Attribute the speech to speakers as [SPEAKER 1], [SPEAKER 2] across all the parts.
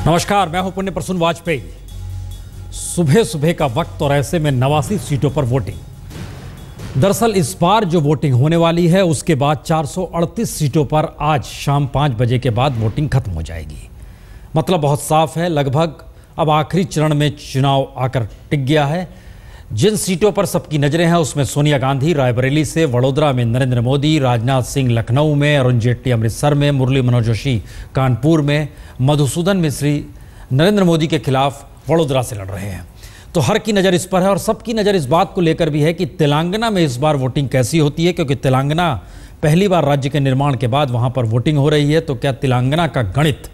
[SPEAKER 1] नमस्कार, मैं हूं पुण्य प्रसून वाजपेयी। सुबह सुबह का वक्त और ऐसे में 89 सीटों पर वोटिंग। दरअसल इस बार जो वोटिंग होने वाली है उसके बाद 438 सीटों पर आज शाम 5 बजे के बाद वोटिंग खत्म हो जाएगी। मतलब बहुत साफ है, लगभग अब आखिरी चरण में चुनाव आकर टिक गया है। जिन सीटों पर सबकी नजरें हैं उसमें सोनिया गांधी रायबरेली से, वडोदरा में नरेंद्र मोदी, राजनाथ सिंह लखनऊ में, अरुण जेटली अमृतसर में, मुरली मनोहर जोशी कानपुर में, मधुसूदन मिस्त्री नरेंद्र मोदी के खिलाफ वडोदरा से लड़ रहे हैं। तो हर की नज़र इस पर है और सबकी नज़र इस बात को लेकर भी है कि तेलंगाना में इस बार वोटिंग कैसी होती है, क्योंकि तेलंगाना पहली बार राज्य के निर्माण के बाद वहाँ पर वोटिंग हो रही है। तो क्या तेलंगाना का गणित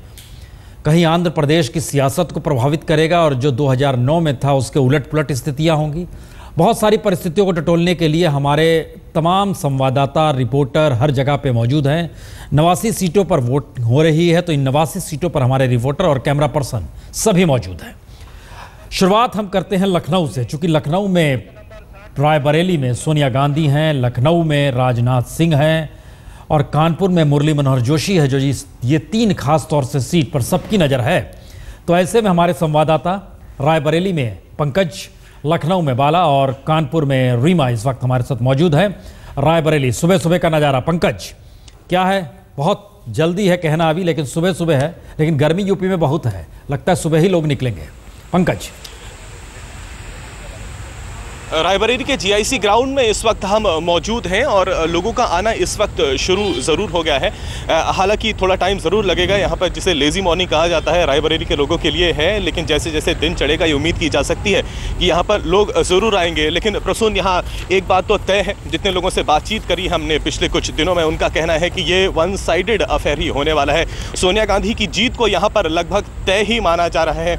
[SPEAKER 1] कहीं आंध्र प्रदेश की सियासत को प्रभावित करेगा और जो 2009 में था उसके उलट पुलट स्थितियां होंगी? बहुत सारी परिस्थितियों को टटोलने के लिए हमारे तमाम संवाददाता, रिपोर्टर हर जगह पे मौजूद हैं। 89 सीटों पर वोट हो रही है, तो इन 89 सीटों पर हमारे रिपोर्टर और कैमरा पर्सन सभी मौजूद हैं। शुरुआत हम करते हैं लखनऊ से, चूँकि लखनऊ में रायबरेली में सोनिया गांधी हैं, लखनऊ में राजनाथ सिंह हैं और कानपुर में मुरली मनोहर जोशी है, जो ये तीन खास तौर से सीट पर सबकी नज़र है। तो ऐसे में हमारे संवाददाता रायबरेली में पंकज, लखनऊ में बाला और कानपुर में रीमा इस वक्त हमारे साथ मौजूद है। रायबरेली सुबह सुबह का नज़ारा, पंकज क्या है? बहुत जल्दी है कहना अभी, लेकिन सुबह सुबह है, लेकिन गर्मी यूपी में बहुत है, लगता है सुबह ही लोग निकलेंगे। पंकज,
[SPEAKER 2] रायबरेली के जीआईसी ग्राउंड में इस वक्त हम मौजूद हैं और लोगों का आना इस वक्त शुरू ज़रूर हो गया है। हालांकि थोड़ा टाइम ज़रूर लगेगा, यहाँ पर जिसे लेज़ी मॉर्निंग कहा जाता है रायबरेली के लोगों के लिए है, लेकिन जैसे जैसे दिन चढ़ेगा ये उम्मीद की जा सकती है कि यहाँ पर लोग ज़रूर आएंगे। लेकिन प्रसून, यहाँ एक बात तो तय है, जितने लोगों से बातचीत करी हमने पिछले कुछ दिनों में, उनका कहना है कि ये वन साइडेड अफेयर ही होने वाला है। सोनिया गांधी की जीत को यहाँ पर लगभग तय ही माना जा रहा है।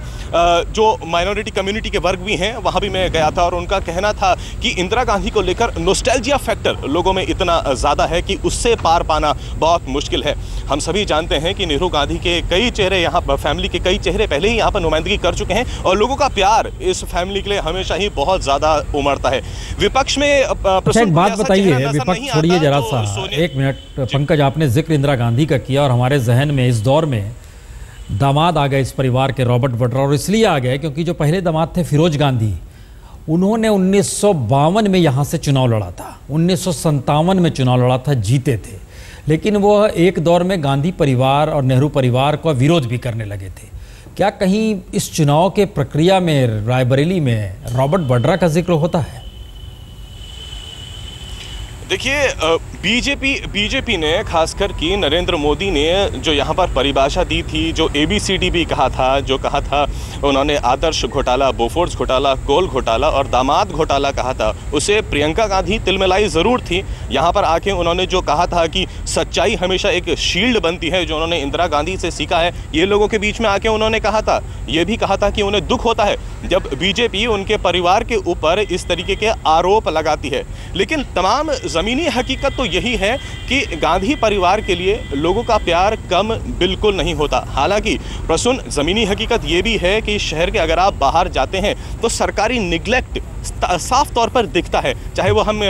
[SPEAKER 2] जो माइनॉरिटी कम्युनिटी के वर्ग भी हैं वहाँ भी मैं गया था और उनका कहना था कि इंदिरा गांधी को लेकर नॉस्टैल्जिया फैक्टर लोगों में इतना ज़्यादा है कि उससे पार पाना बहुत मुश्किल है। हम सभी जानते हैं कि नेहरू गांधी के कई चेहरे यहाँ पर, फैमिली के कई चेहरे पहले ही यहाँ पर नुमाइंदगी कर चुके हैं और लोगों का प्यार इस फैमिली के लिए हमेशा ही बहुत ज़्यादा उमड़ता है। विपक्ष में
[SPEAKER 1] एक बात बताइए, विपक्ष छोड़िए जरा सा, एक मिनट पंकज, आपने जिक्र इंदिरा गांधी का किया और हमारे जहन में इस दौर में दामाद आ गए इस परिवार के, रॉबर्ट वड्रा, और इसलिए आ गए क्योंकि जो पहले दामाद थे फिरोज गांधी, उन्होंने 1952 में यहाँ से चुनाव लड़ा था, 1957 में चुनाव लड़ा था, जीते थे, लेकिन वो एक दौर में गांधी परिवार और नेहरू परिवार का विरोध भी करने लगे थे। क्या कहीं इस चुनाव के प्रक्रिया में रायबरेली में रॉबर्ट वड्रा का जिक्र होता है?
[SPEAKER 2] देखिए, बीजेपी ने खासकर कि नरेंद्र मोदी ने जो यहाँ पर परिभाषा दी थी, जो ABCD भी कहा था, जो कहा था उन्होंने आदर्श घोटाला, बोफोर्स घोटाला, कोल घोटाला और दामाद घोटाला कहा था, उसे प्रियंका गांधी तिलमिलाई ज़रूर थी। यहाँ पर आके उन्होंने जो कहा था कि सच्चाई हमेशा एक शील्ड बनती है, जो उन्होंने इंदिरा गांधी से सीखा है, ये लोगों के बीच में आके उन्होंने कहा था। ये भी कहा था कि उन्हें दुख होता है जब बीजेपी उनके परिवार के ऊपर इस तरीके के आरोप लगाती है। लेकिन तमाम ज़मीनी हकीकत तो यही है कि गांधी परिवार के लिए लोगों का प्यार कम बिल्कुल नहीं होता। हालांकि प्रसून, ज़मीनी हकीकत ये भी है कि शहर के अगर आप बाहर जाते हैं तो सरकारी निगलेक्ट साफ तौर पर दिखता है। चाहे वो हम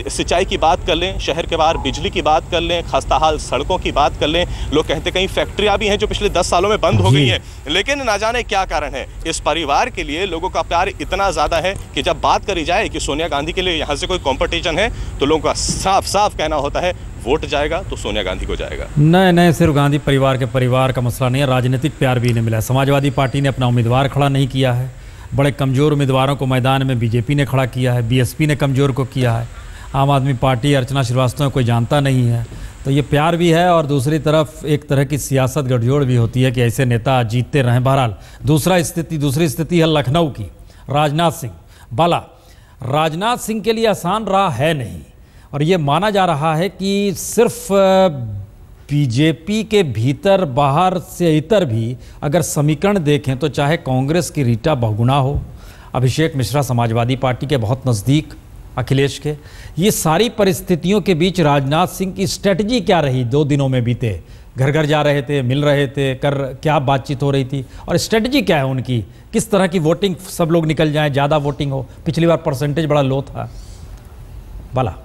[SPEAKER 2] सिंचाई की बात कर लें, शहर के बाहर बिजली की बात कर लें, खस्ताहाल सड़कों की बात कर लें, लोग कहते कहीं फैक्ट्रियां भी हैं जो पिछले 10 सालों में बंद हो गई हैं, लेकिन ना जाने क्या कारण है, इस परिवार के लिए लोगों का प्यार इतना ज़्यादा है कि जब बात करी जाए कि सोनिया गांधी के लिए यहाँ से कोई कॉम्पिटिशन है तो लोगों का साफ साफ कहना होता है वोट जाएगा तो सोनिया गांधी को जाएगा।
[SPEAKER 1] नहीं, सिर्फ गांधी परिवार का मसला नहीं है, राजनीतिक प्यार भी नहीं मिला। समाजवादी पार्टी ने अपना उम्मीदवार खड़ा नहीं किया है, बड़े कमज़ोर उम्मीदवारों को मैदान में बीजेपी ने खड़ा किया है, BSP ने कमज़ोर को किया है, आम आदमी पार्टी अर्चना श्रीवास्तव कोई जानता नहीं है। तो ये प्यार भी है और दूसरी तरफ एक तरह की सियासत गठजोड़ भी होती है कि ऐसे नेता जीतते रहें। बहरहाल दूसरी स्थिति है लखनऊ की। राजनाथ सिंह, बाला, राजनाथ सिंह के लिए आसान रहा है नहीं और ये माना जा रहा है कि सिर्फ बीजेपी के भीतर बाहर से इतर भी अगर समीकरण देखें तो चाहे कांग्रेस की रीटा बहुगुणा हो, अभिषेक मिश्रा समाजवादी पार्टी के बहुत नज़दीक अखिलेश के, ये सारी परिस्थितियों के बीच राजनाथ सिंह की स्ट्रेटजी क्या रही? 2 दिनों में बीते, घर घर जा रहे थे, मिल रहे थे, क्या बातचीत हो रही थी और स्ट्रेटजी क्या है उनकी? किस तरह की वोटिंग, सब लोग निकल जाएं, ज़्यादा वोटिंग हो? पिछली बार परसेंटेज बड़ा लो था। बाला,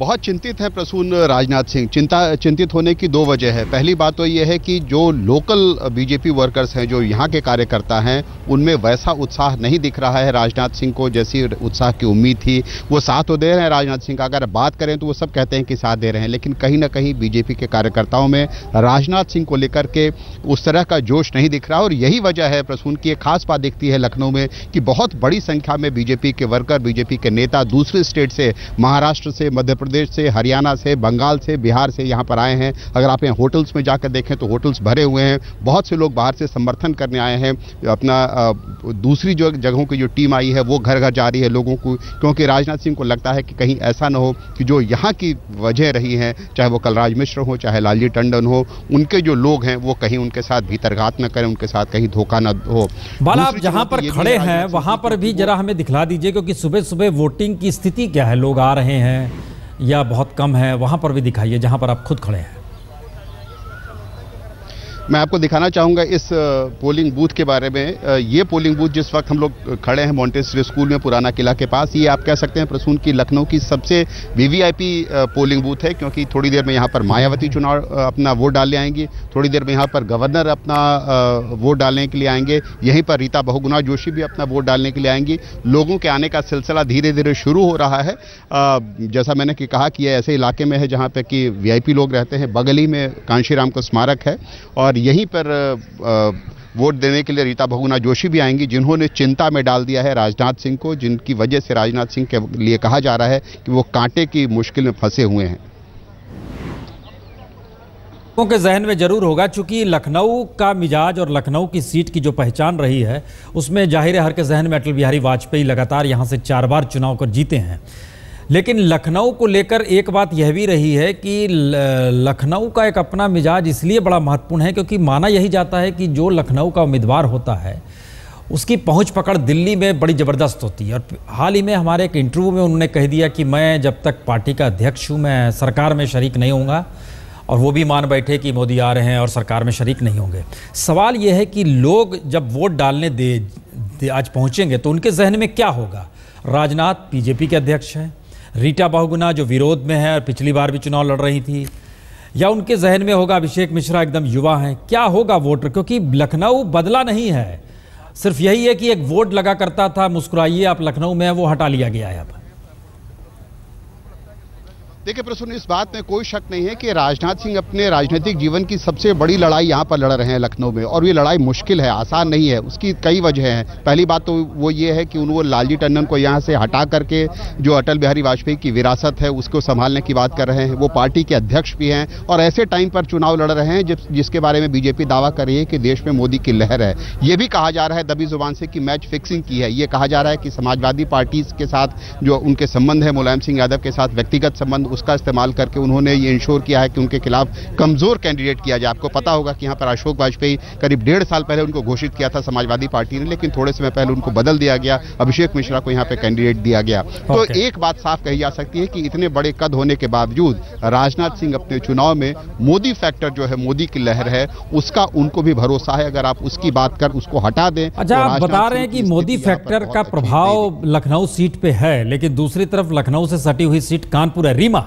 [SPEAKER 3] बहुत चिंतित है प्रसून राजनाथ सिंह। चिंतित होने की दो वजह है। पहली बात तो ये है कि जो लोकल बीजेपी वर्कर्स हैं, जो यहाँ के कार्यकर्ता हैं, उनमें वैसा उत्साह नहीं दिख रहा है राजनाथ सिंह को जैसी उत्साह की उम्मीद थी। वो साथ तो दे रहे हैं राजनाथ सिंह का, अगर बात करें तो वो सब कहते हैं कि साथ दे रहे हैं, लेकिन कहीं ना कहीं बीजेपी के कार्यकर्ताओं में राजनाथ सिंह को लेकर के उस तरह का जोश नहीं दिख रहा। और यही वजह है प्रसून की एक खास बात दिखती है लखनऊ में कि बहुत बड़ी संख्या में बीजेपी के वर्कर, बीजेपी के नेता दूसरे स्टेट से, महाराष्ट्र से, मध्य प्रदेश से, हरियाणा से, बंगाल से, बिहार से यहाँ पर आए हैं। अगर आप यहाँ होटल्स में जाकर देखें तो होटल्स भरे हुए हैं। बहुत से लोग बाहर से समर्थन करने आए हैं। अपना दूसरी जो जगहों की जो टीम आई है वो घर घर जा रही है लोगों को, क्योंकि राजनाथ सिंह को लगता है कि कहीं ऐसा न हो कि जो यहाँ की वजह रही है, चाहे वो कलराज मिश्र हो, चाहे लालजी टंडन हो, उनके जो लोग हैं वो कहीं उनके साथ भीतरघात न करें, उनके साथ कहीं धोखा न हो।
[SPEAKER 1] बाला, आप जहां पर खड़े हैं वहां पर भी जरा हमें दिखला दीजिए, क्योंकि सुबह सुबह वोटिंग की स्थिति क्या है, लोग आ रहे हैं या बहुत कम है, वहां पर भी दिखाइए जहां पर आप खुद खड़े हैं।
[SPEAKER 3] मैं आपको दिखाना चाहूँगा इस पोलिंग बूथ के बारे में। ये पोलिंग बूथ जिस वक्त हम लोग खड़े हैं मॉन्टेसरी स्कूल में पुराना किला के पास, ये आप कह सकते हैं प्रसून की लखनऊ की सबसे वीवीआईपी पोलिंग बूथ है, क्योंकि थोड़ी देर में यहाँ पर मायावती चुनाव अपना वोट डालने आएंगी, थोड़ी देर में यहाँ पर गवर्नर अपना वोट डालने के लिए आएंगे, यहीं पर रीता बहुगुणा जोशी भी अपना वोट डालने के लिए आएंगी। लोगों के आने का सिलसिला धीरे धीरे शुरू हो रहा है। जैसा मैंने कहा कि ये ऐसे इलाके में है जहाँ पर कि वीआईपी लोग रहते हैं। बगल ही में कांशीराम का स्मारक है और यहीं पर वोट देने के लिए रीता बहुगुणा जोशी भी आएंगी, जिन्होंने चिंता में डाल दिया है राजनाथ सिंह को, जिनकी वजह से राजनाथ सिंह के लिए कहा जा रहा है कि वो कांटे की मुश्किल में फंसे हुए हैं।
[SPEAKER 1] लोगों के जहन में जरूर होगा, चूंकि लखनऊ का मिजाज और लखनऊ की सीट की जो पहचान रही है उसमें जाहिर है हर के जहन में अटल बिहारी वाजपेयी लगातार यहां से 4 बार चुनाव कर जीते हैं। लेकिन लखनऊ को लेकर एक बात यह भी रही है कि लखनऊ का एक अपना मिजाज इसलिए बड़ा महत्वपूर्ण है क्योंकि माना यही जाता है कि जो लखनऊ का उम्मीदवार होता है उसकी पहुंच पकड़ दिल्ली में बड़ी ज़बरदस्त होती है। और हाल ही में हमारे एक इंटरव्यू में उन्होंने कह दिया कि मैं जब तक पार्टी का अध्यक्ष हूँ मैं सरकार में शरीक नहीं होऊंगा, और वो भी मान बैठे कि मोदी आ रहे हैं और सरकार में शरीक नहीं होंगे। सवाल यह है कि लोग जब वोट डालने आज पहुँचेंगे तो उनके जहन में क्या होगा। राजनाथ बीजेपी के अध्यक्ष हैं, रीटा बहुगुणा जो विरोध में है और पिछली बार भी चुनाव लड़ रही थी, या उनके जहन में होगा अभिषेक मिश्रा एकदम युवा हैं। क्या होगा वोटर, क्योंकि लखनऊ बदला नहीं है, सिर्फ यही है कि एक वोट लगा करता था मुस्कुराइए आप लखनऊ में, वो हटा लिया गया है अब।
[SPEAKER 3] देखिए प्रसून, इस बात में कोई शक नहीं है कि राजनाथ सिंह अपने राजनीतिक जीवन की सबसे बड़ी लड़ाई यहाँ पर लड़ रहे हैं लखनऊ में, और ये लड़ाई मुश्किल है, आसान नहीं है। उसकी कई वजह हैं। पहली बात तो वो ये है कि उन्होंने लालजी टंडन को यहाँ से हटा करके जो अटल बिहारी वाजपेयी की विरासत है उसको संभालने की बात कर रहे हैं। वो पार्टी के अध्यक्ष भी हैं और ऐसे टाइम पर चुनाव लड़ रहे हैं जिसके बारे में बीजेपी दावा कर रही है कि देश में मोदी की लहर है। ये भी कहा जा रहा है दबी जुबान से कि मैच फिक्सिंग की है। ये कहा जा रहा है कि समाजवादी पार्टी के साथ जो उनके संबंध है, मुलायम सिंह यादव के साथ व्यक्तिगत संबंध, उसका इस्तेमाल करके उन्होंने ये इंश्योर किया है कि उनके खिलाफ कमजोर कैंडिडेट किया जाए। आपको पता होगा कि यहाँ पर अशोक वाजपेयी करीब 1.5 साल पहले उनको घोषित किया था समाजवादी पार्टी ने, लेकिन थोड़े समय पहले उनको बदल दिया गया, अभिषेक मिश्रा को यहाँ पे कैंडिडेट दिया गया। तो एक बात साफ कही जा सकती है कि इतने बड़े कद होने के बावजूद राजनाथ सिंह अपने चुनाव में मोदी फैक्टर जो है, मोदी की लहर है, उसका उनको भी भरोसा है। अगर आप उसकी बात कर उसको हटा दें।
[SPEAKER 1] अच्छा, आप बता रहे हैं कि मोदी फैक्टर का प्रभाव लखनऊ सीट पे है, लेकिन दूसरी तरफ लखनऊ से सटी हुई सीट कानपुर है, रीमा,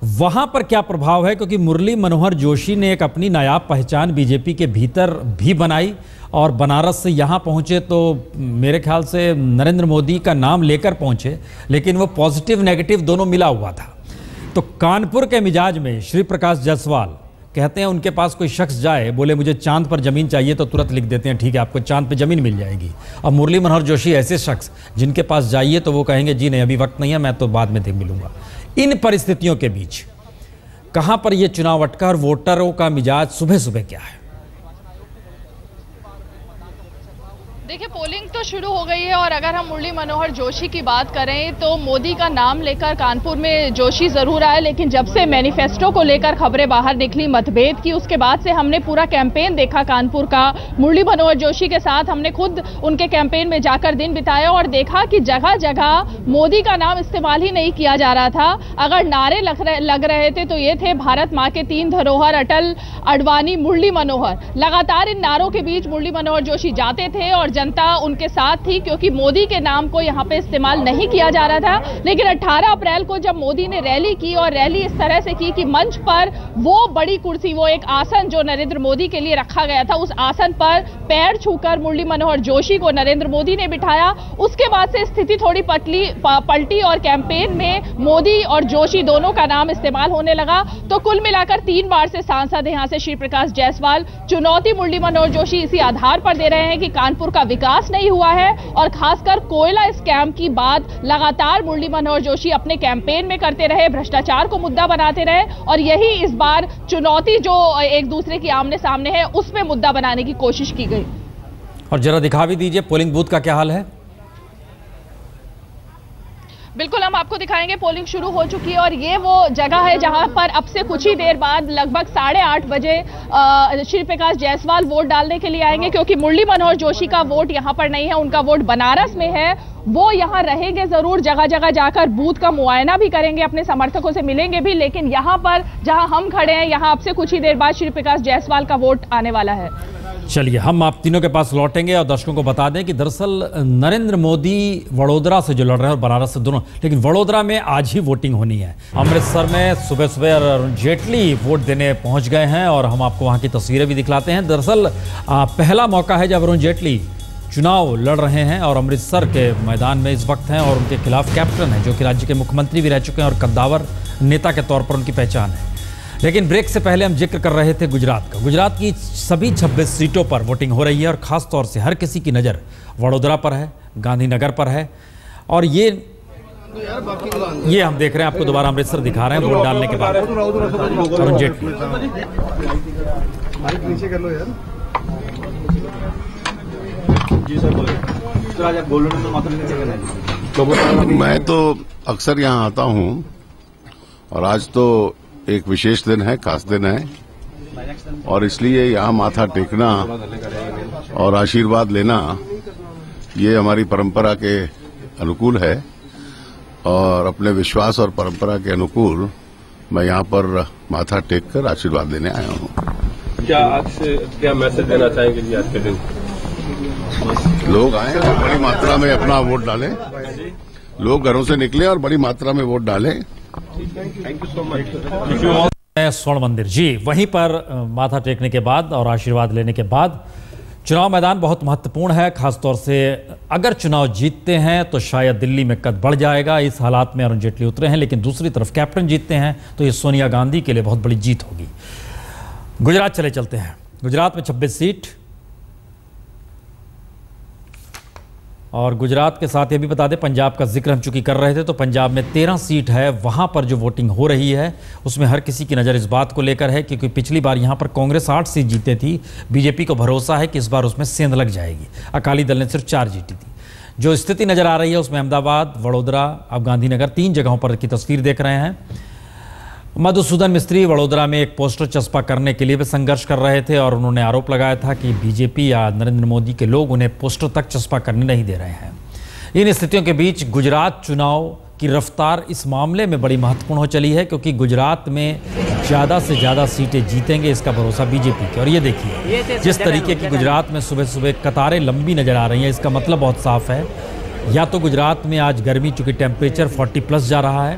[SPEAKER 1] वहां पर क्या प्रभाव है? क्योंकि मुरली मनोहर जोशी ने एक अपनी नायाब पहचान बीजेपी के भीतर भी बनाई और बनारस से यहां पहुंचे तो मेरे ख्याल से नरेंद्र मोदी का नाम लेकर पहुंचे, लेकिन वो पॉजिटिव नेगेटिव दोनों मिला हुआ था। तो कानपुर के मिजाज में श्री प्रकाश जायसवाल कहते हैं उनके पास कोई शख्स जाए बोले मुझे चांद पर जमीन चाहिए तो तुरंत लिख देते हैं ठीक है आपको चांद पर जमीन मिल जाएगी। और मुरली मनोहर जोशी ऐसे शख्स जिनके पास जाइए तो वो कहेंगे जी नहीं अभी वक्त नहीं है, मैं तो बाद में मिलूंगा। इन परिस्थितियों के बीच कहां पर यह चुनाव अटका और वोटरों का मिजाज सुबह सुबह क्या है?
[SPEAKER 4] देखिए, पोलिंग तो शुरू हो गई है और अगर हम मुरली मनोहर जोशी की बात करें तो मोदी का नाम लेकर कानपुर में जोशी जरूर आए, लेकिन जब से मैनिफेस्टो को लेकर खबरें बाहर निकली मतभेद की, उसके बाद से हमने पूरा कैंपेन देखा कानपुर का। मुरली मनोहर जोशी के साथ हमने खुद उनके कैंपेन में जाकर दिन बिताया और देखा कि जगह जगह मोदी का नाम इस्तेमाल ही नहीं किया जा रहा था। अगर नारे लग रहे थे तो ये थे भारत माँ के 3 धरोहर, अटल, अडवाणी, मुरली मनोहर। लगातार इन नारों के बीच मुरली मनोहर जोशी जाते थे और जनता उनके साथ थी, क्योंकि मोदी के नाम को यहाँ पे इस्तेमाल नहीं किया जा रहा था। लेकिन 18 अप्रैल को जब मोदी ने रैली की, और रैली इस तरह से की कि मंच पर वो बड़ी कुर्सी, वो एक आसन जो नरेंद्र मोदी के लिए रखा गया था, उस आसन पर पैर छूकर मुरली मनोहर जोशी को नरेंद्र मोदी ने बिठाया। उसके बाद से स्थिति थोड़ी पलटी और कैंपेन में मोदी और जोशी दोनों का नाम इस्तेमाल होने लगा। तो कुल मिलाकर 3 बार से सांसद यहाँ से श्री प्रकाश जायसवाल चुनौती मुरली मनोहर जोशी इसी आधार पर दे रहे हैं कि कानपुर का विकास नहीं हुआ है, और खासकर कोयला स्कैम की बात लगातार मुरली मनोहर जोशी अपने कैंपेन में करते रहे, भ्रष्टाचार को मुद्दा बनाते रहे, और यही इस बार चुनौती जो एक दूसरे की आमने सामने है उसमें मुद्दा बनाने की कोशिश की गई।
[SPEAKER 1] और जरा दिखा भी दीजिए पोलिंग बूथ का क्या हाल है।
[SPEAKER 4] बिल्कुल, हम आपको दिखाएंगे। पोलिंग शुरू हो चुकी है और ये वो जगह है जहां पर अब से कुछ ही देर बाद लगभग 8:30 बजे श्री प्रकाश जायसवाल वोट डालने के लिए आएंगे, क्योंकि मुरली मनोहर जोशी का वोट यहां पर नहीं है, उनका वोट बनारस में है। वो यहां रहेंगे जरूर, जगह जगह जाकर बूथ का मुआयना भी करेंगे, अपने समर्थकों से मिलेंगे भी, लेकिन यहां पर जहां हम खड़े हैं यहां अब से कुछ ही देर बाद श्री प्रकाश जायसवाल का वोट आने वाला है।
[SPEAKER 1] चलिए हम आप तीनों के पास लौटेंगे और दर्शकों को बता दें कि दरअसल नरेंद्र मोदी वडोदरा से जो लड़ रहे हैं और बनारस से दोनों, लेकिन वडोदरा में आज ही वोटिंग होनी है। अमृतसर में सुबह सुबह अरुण जेटली वोट देने पहुंच गए हैं और हम आपको वहां की तस्वीरें भी दिखलाते हैं। दरअसल पहला मौका है जब अरुण जेटली चुनाव लड़ रहे हैं और अमृतसर के मैदान में इस वक्त हैं, और उनके खिलाफ कैप्टन है जो कि राज्य के मुख्यमंत्री भी रह चुके हैं और कद्दावर नेता के तौर पर उनकी पहचान है। लेकिन ब्रेक से पहले हम जिक्र कर रहे थे गुजरात का। गुजरात की सभी 26 सीटों पर वोटिंग हो रही है और खास तौर से हर किसी की नज़र वडोदरा पर है, गांधीनगर पर है, और ये हम देख रहे हैं, आपको दोबारा अमृतसर दिखा रहे हैं वोट डालने के बाद। अरुण जेटली,
[SPEAKER 5] मैं तो अक्सर यहाँ आता हूँ और आज तो एक विशेष दिन है, खास दिन है, और इसलिए यहाँ माथा टेकना और आशीर्वाद लेना ये हमारी परंपरा के अनुकूल है, और अपने विश्वास और परंपरा के अनुकूल मैं यहाँ पर माथा टेक कर आशीर्वाद लेने आया हूँ।
[SPEAKER 6] क्या मैसेज देना चाहेंगे जी आज के दिन?
[SPEAKER 5] लोग आए और बड़ी मात्रा में अपना वोट डालें, लोग घरों से निकले और बड़ी मात्रा में वोट डालें।
[SPEAKER 6] Thank you so much.
[SPEAKER 1] स्वर्ण मंदिर जी, वहीं पर माथा टेकने के बाद और आशीर्वाद लेने के बाद चुनाव मैदान बहुत महत्वपूर्ण है। खासतौर से अगर चुनाव जीतते हैं तो शायद दिल्ली में कद बढ़ जाएगा। इस हालात में अरुण जेटली उतरे हैं, लेकिन दूसरी तरफ कैप्टन जीतते हैं तो ये सोनिया गांधी के लिए बहुत बड़ी जीत होगी। गुजरात चलते हैं। गुजरात में 26 सीट, और गुजरात के साथ ये भी बता दें, पंजाब का जिक्र हम चूंकि कर रहे थे, तो पंजाब में 13 सीट है। वहां पर जो वोटिंग हो रही है उसमें हर किसी की नज़र इस बात को लेकर है क्योंकि पिछली बार यहां पर कांग्रेस 8 सीट जीते थी। बीजेपी को भरोसा है कि इस बार उसमें सेंध लग जाएगी। अकाली दल ने सिर्फ 4 जीती थी। जो स्थिति नज़र आ रही है उसमें अहमदाबाद, वडोदरा, अब गांधीनगर, 3 जगहों पर की तस्वीर देख रहे हैं। मधुसूदन मिस्त्री वडोदरा में एक पोस्टर चस्पा करने के लिए भी संघर्ष कर रहे थे और उन्होंने आरोप लगाया था कि बीजेपी या नरेंद्र मोदी के लोग उन्हें पोस्टर तक चस्पा करने नहीं दे रहे हैं। इन स्थितियों के बीच गुजरात चुनाव की रफ्तार इस मामले में बड़ी महत्वपूर्ण हो चली है क्योंकि गुजरात में ज़्यादा से ज़्यादा सीटें जीतेंगे इसका भरोसा बीजेपी के। और ये देखिए जिस तरीके की गुजरात में सुबह सुबह कतारें लंबी नज़र आ रही हैं, इसका मतलब बहुत साफ है, या तो गुजरात में आज गर्मी चूँकि टेम्परेचर 40+ जा रहा है,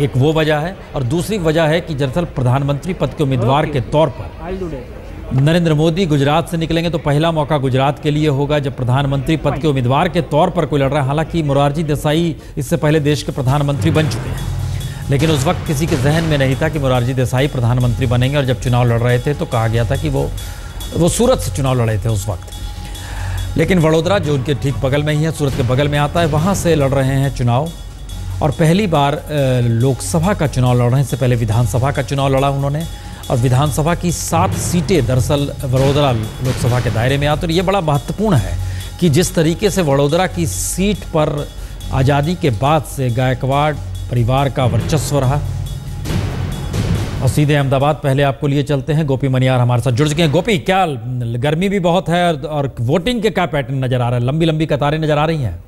[SPEAKER 1] एक वो वजह है, और दूसरी वजह है कि दरअसल प्रधानमंत्री पद के उम्मीदवार के तौर पर नरेंद्र मोदी गुजरात से निकलेंगे तो पहला मौका गुजरात के लिए होगा जब प्रधानमंत्री पद के उम्मीदवार के तौर पर कोई लड़ रहा है। हालांकि मोरारजी देसाई इससे पहले देश के प्रधानमंत्री बन चुके हैं, लेकिन उस वक्त किसी के जहन में नहीं था कि मोरारजी देसाई प्रधानमंत्री बनेंगे, और जब चुनाव लड़ रहे थे तो कहा गया था कि वो सूरत से चुनाव लड़ रहे थे उस वक्त। लेकिन वडोदरा जो उनके ठीक बगल में ही है, सूरत के बगल में आता है, वहाँ से लड़ रहे हैं चुनाव, और पहली बार लोकसभा का चुनाव लड़ रहे हैं। इससे पहले विधानसभा का चुनाव लड़ा उन्होंने, और विधानसभा की 7 सीटें दरअसल वडोदरा लोकसभा के दायरे में आती। और ये बड़ा महत्वपूर्ण है कि जिस तरीके से वडोदरा की सीट पर आज़ादी के बाद से गायकवाड़ परिवार का वर्चस्व रहा। और सीधे अहमदाबाद पहले आपको लिए चलते हैं, गोपी मनियार हमारे साथ जुड़ चुके हैं। गोपी, क्या गर्मी भी बहुत है और वोटिंग के क्या पैटर्न नज़र आ रहा है? लंबी लंबी कतारें नज़र आ रही हैं।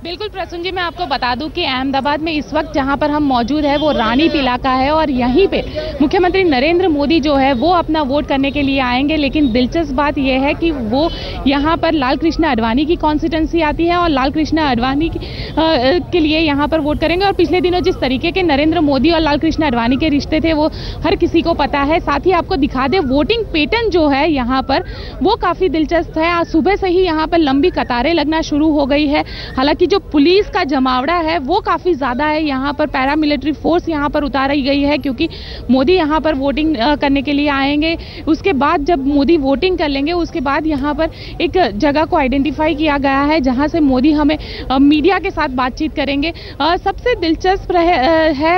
[SPEAKER 4] बिल्कुल प्रसून जी, मैं आपको बता दूं कि अहमदाबाद में इस वक्त जहां पर हम मौजूद है वो रानीप इलाका है और यहीं पे मुख्यमंत्री नरेंद्र मोदी जो है वो अपना वोट करने के लिए आएंगे। लेकिन दिलचस्प बात यह है कि वो यहां पर लाल कृष्ण आडवाणी की कॉन्स्टिट्यूंसी आती है और लाल कृष्ण आडवाणी के लिए यहां पर वोट करेंगे। और पिछले दिनों जिस तरीके के नरेंद्र मोदी और लाल कृष्ण आडवाणी के रिश्ते थे वो हर किसी को पता है। साथ ही आपको दिखा दे वोटिंग पैटर्न जो है यहाँ पर वो काफ़ी दिलचस्प है। आज सुबह से ही यहाँ पर लंबी कतारें लगना शुरू हो गई है। हालांकि जो पुलिस का जमावड़ा है वो काफ़ी ज़्यादा है। यहाँ पर पैरामिलिट्री फोर्स यहाँ पर उतारी गई है क्योंकि मोदी यहाँ पर वोटिंग करने के लिए आएंगे। उसके बाद जब मोदी वोटिंग कर लेंगे उसके बाद यहाँ पर एक जगह को आइडेंटिफाई किया गया है जहाँ से मोदी हमें मीडिया के साथ बातचीत करेंगे। सबसे दिलचस्प है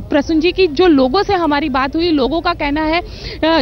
[SPEAKER 4] प्रसून जी की जो लोगों से हमारी बात हुई, लोगों का कहना है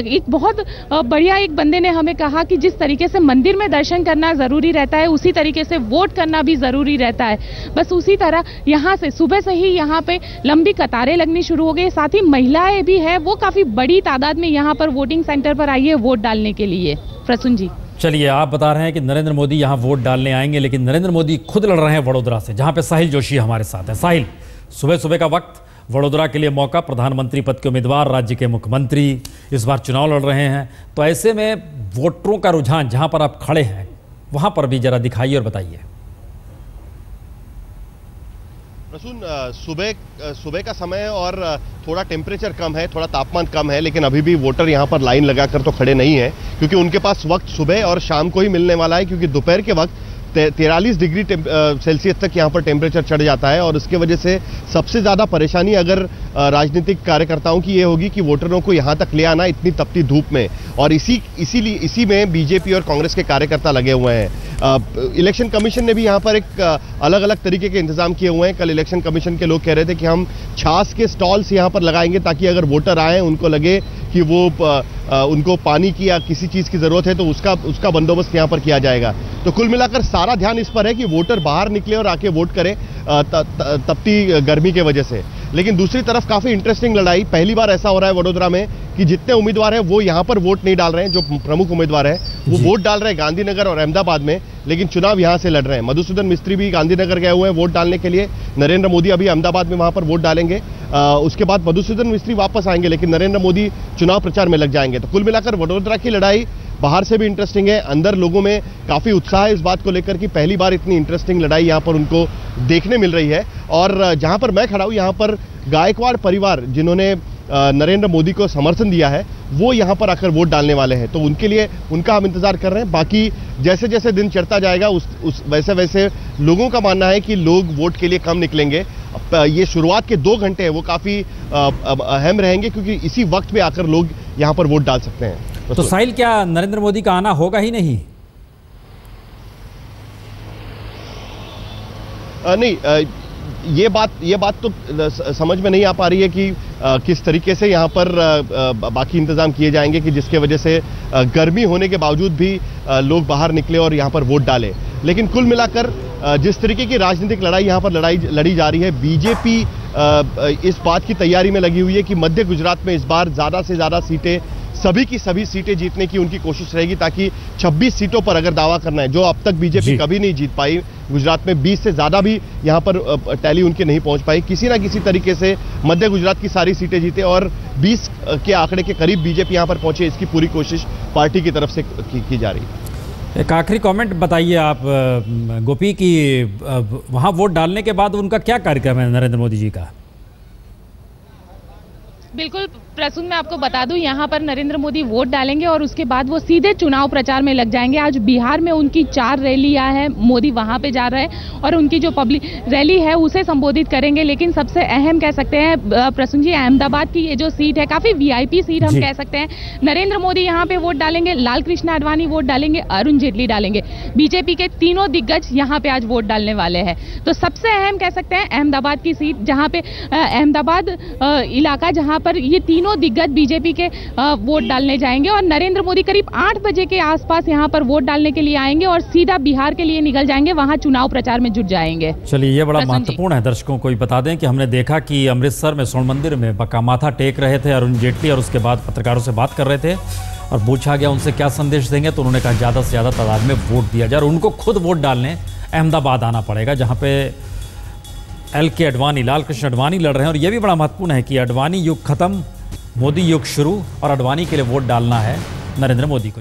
[SPEAKER 4] एक बहुत बढ़िया एक बंदे ने हमें कहा कि जिस तरीके से मंदिर में दर्शन करना ज़रूरी रहता है उसी तरीके से वोट करना भी ज़रूरी रहता है। बस उसी तरह यहाँ से सुबह से ही यहाँ पे लंबी कतारें लगनी शुरू हो गई। साथ ही महिलाएं भी है वो काफ़ी बड़ी तादाद में यहाँ पर वोटिंग सेंटर पर आई है वोट डालने के लिए। प्रसून जी,
[SPEAKER 1] चलिए, आप बता रहे हैं कि नरेंद्र मोदी यहाँ वोट डालने आएंगे, लेकिन नरेंद्र मोदी खुद लड़ रहे हैं वडोदरा से, जहाँ पे साहिल जोशी हमारे साथ है। साहिल, सुबह सुबह का वक्त, वडोदरा के लिए मौका, प्रधानमंत्री पद के उम्मीदवार, राज्य के मुख्यमंत्री इस बार चुनाव लड़ रहे हैं, तो ऐसे में वोटरों का रुझान जहां पर आप खड़े हैं वहां पर भी जरा दिखाइए और बताइए।
[SPEAKER 7] प्रसून, सुबह का समय है और थोड़ा टेम्परेचर कम है, थोड़ा तापमान कम है, लेकिन अभी भी वोटर यहाँ पर लाइन लगाकर तो खड़े नहीं है क्योंकि उनके पास वक्त सुबह और शाम को ही मिलने वाला है क्योंकि दोपहर के वक्त 43 डिग्री सेल्सियस तक यहाँ पर टेम्परेचर चढ़ जाता है। और उसके वजह से सबसे ज़्यादा परेशानी अगर राजनीतिक कार्यकर्ताओं की ये होगी कि वोटरों को यहाँ तक ले आना इतनी तपती धूप में, और इसी में बीजेपी और कांग्रेस के कार्यकर्ता लगे हुए हैं। इलेक्शन कमीशन ने भी यहाँ पर एक अलग अलग तरीके के इंतजाम किए हुए हैं। कल इलेक्शन कमीशन के लोग कह रहे थे कि हम छाछ के स्टॉल्स यहाँ पर लगाएंगे ताकि अगर वोटर आए उनको लगे कि वो उनको पानी की या किसी चीज़ की ज़रूरत है तो उसका बंदोबस्त यहाँ पर किया जाएगा। तो कुल मिलाकर सारा ध्यान इस पर है कि वोटर बाहर निकले और आके वोट करें तपती गर्मी के वजह से। लेकिन दूसरी तरफ काफ़ी इंटरेस्टिंग लड़ाई, पहली बार ऐसा हो रहा है वडोदरा में कि जितने उम्मीदवार हैं वो यहाँ पर वोट नहीं डाल रहे हैं, जो प्रमुख उम्मीदवार हैं वो वोट डाल रहे हैं गांधीनगर और अहमदाबाद में, लेकिन चुनाव यहाँ से लड़ रहे हैं। मधुसूदन मिस्त्री भी गांधीनगर गए हुए हैं वोट डालने के लिए, नरेंद्र मोदी अभी अहमदाबाद में वहाँ पर वोट डालेंगे। उसके बाद मधुसूदन मिस्त्री वापस आएंगे लेकिन नरेंद्र मोदी चुनाव प्रचार में लग जाएंगे। तो कुल मिलाकर वडोदरा की लड़ाई बाहर से भी इंटरेस्टिंग है, अंदर लोगों में काफ़ी उत्साह है इस बात को लेकर कि पहली बार इतनी इंटरेस्टिंग लड़ाई यहाँ पर उनको देखने मिल रही है। और जहाँ पर मैं खड़ा हूँ यहाँ पर गायकवाड़ परिवार जिन्होंने नरेंद्र मोदी को समर्थन दिया है वो यहाँ पर आकर वोट डालने वाले हैं, तो उनके लिए उनका हम इंतजार कर रहे हैं। बाकी जैसे जैसे दिन चढ़ता जाएगा वैसे वैसे लोगों का मानना है कि लोग वोट के लिए कम निकलेंगे। ये शुरुआत के 2 घंटे हैं वो काफ़ी अहम रहेंगे क्योंकि इसी वक्त में आकर लोग यहाँ पर वोट डाल सकते हैं।
[SPEAKER 1] तो साहिल, क्या नरेंद्र मोदी का आना होगा ही नहीं?
[SPEAKER 7] नहीं, ये बात तो समझ में नहीं आ पा रही है कि किस तरीके से यहाँ पर बाकी इंतजाम किए जाएंगे कि जिसके वजह से गर्मी होने के बावजूद भी लोग बाहर निकले और यहाँ पर वोट डालें। लेकिन कुल मिलाकर जिस तरीके की राजनीतिक लड़ाई यहाँ पर लड़ी जा रही है, बीजेपी इस बात की तैयारी में लगी हुई है कि मध्य गुजरात में इस बार ज़्यादा से ज़्यादा सीटें, सभी की सभी सीटें जीतने की उनकी कोशिश रहेगी ताकि 26 सीटों पर अगर दावा करना है, जो अब तक बीजेपी कभी नहीं जीत पाई, गुजरात में 20 से ज़्यादा भी यहाँ पर टैली उनके नहीं पहुँच पाई, किसी ना किसी तरीके से मध्य गुजरात की सारी सीटें जीते और 20 के आंकड़े के करीब बीजेपी यहाँ पर पहुँचे, इसकी पूरी कोशिश पार्टी की तरफ से की जा रही है।
[SPEAKER 1] एक आखिरी कमेंट बताइए आप गोपी की, वहाँ वोट डालने के बाद उनका क्या कार्यक्रम है नरेंद्र मोदी जी का?
[SPEAKER 4] बिल्कुल प्रसून, मैं आपको बता दूं यहाँ पर नरेंद्र मोदी वोट डालेंगे और उसके बाद वो सीधे चुनाव प्रचार में लग जाएंगे। आज बिहार में उनकी 4 रैलियां हैं, मोदी वहाँ पे जा रहे हैं और उनकी जो पब्लिक रैली है उसे संबोधित करेंगे। लेकिन सबसे अहम कह सकते हैं प्रसून जी, अहमदाबाद की ये जो सीट है काफ़ी VIP सीट हम कह सकते हैं। नरेंद्र मोदी यहाँ पे वोट डालेंगे, लाल कृष्ण आडवाणी वोट डालेंगे, अरुण जेटली डालेंगे, बीजेपी के तीनों दिग्गज यहाँ पे आज वोट डालने वाले हैं। तो सबसे अहम कह सकते हैं अहमदाबाद की सीट, जहाँ पे अहमदाबाद इलाका जहाँ पर ये तीनों दिग्गज बीजेपी के वोट डालने जाएंगे और नरेंद्र मोदी करीब 8 बजे के आसपास यहां पर वोट डालने के लिए आएंगे और सीधा बिहार के लिए निकल जाएंगे, वहां चुनाव प्रचार में जुट जाएंगे।
[SPEAKER 1] चलिए, ये बड़ा महत्वपूर्ण है। दर्शकों को बता दें कि हमने देखा कि अमृतसर में स्वर्ण मंदिर में बका माथा टेक रहे थे अरुण जेटली और उसके बाद पत्रकारों से बात कर रहे थे और पूछा गया उनसे क्या संदेश देंगे, तो उन्होंने कहा ज़्यादा से ज़्यादा तादाद में वोट दिया जाए और उनको खुद वोट डालने अहमदाबाद आना पड़ेगा, जहां पे LK अडवाणी, लाल कृष्ण अडवाणी लड़ रहे हैं। और यह भी बड़ा महत्वपूर्ण है कि अडवाणी युग खत्म, मोदी युग शुरू, और अडवाणी के लिए वोट डालना है नरेंद्र मोदी को।